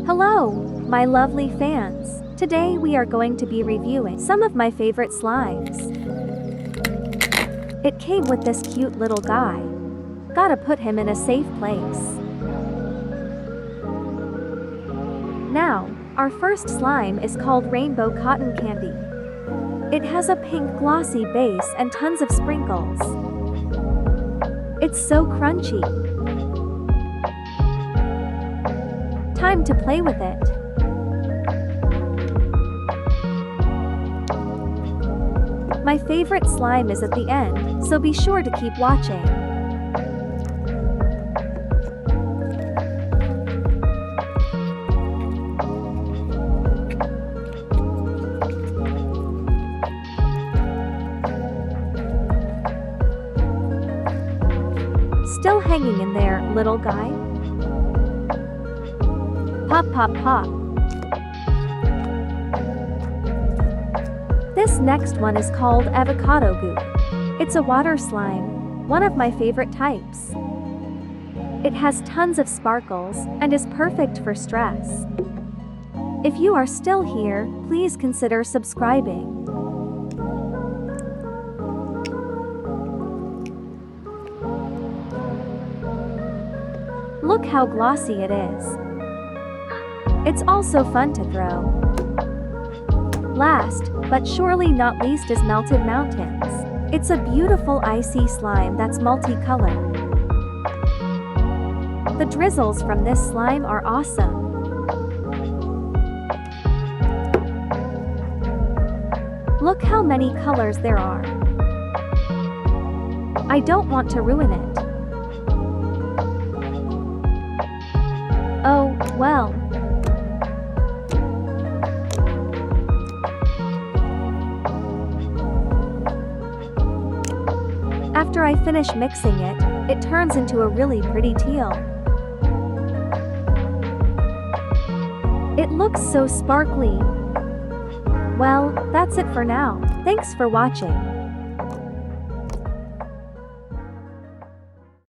Hello, my lovely fans. Today we are going to be reviewing some of my favorite slimes. It came with this cute little guy. Gotta put him in a safe place. Now, our first slime is called Rainbow Cotton Candy. It has a pink glossy base and tons of sprinkles. It's so crunchy. Time to play with it. My favorite slime is at the end, so be sure to keep watching. Still hanging in there, little guy? Pop, pop, pop. This next one is called Avocado Goop. It's a water slime, one of my favorite types. It has tons of sparkles and is perfect for stress. If you are still here, please consider subscribing. Look how glossy it is. It's also fun to throw. Last, but surely not least, is Melted Mountains. It's a beautiful icy slime that's multicolored. The drizzles from this slime are awesome. Look how many colors there are. I don't want to ruin it. Oh, well. After I finish mixing it, it turns into a really pretty teal. It looks so sparkly. Well, that's it for now. Thanks for watching.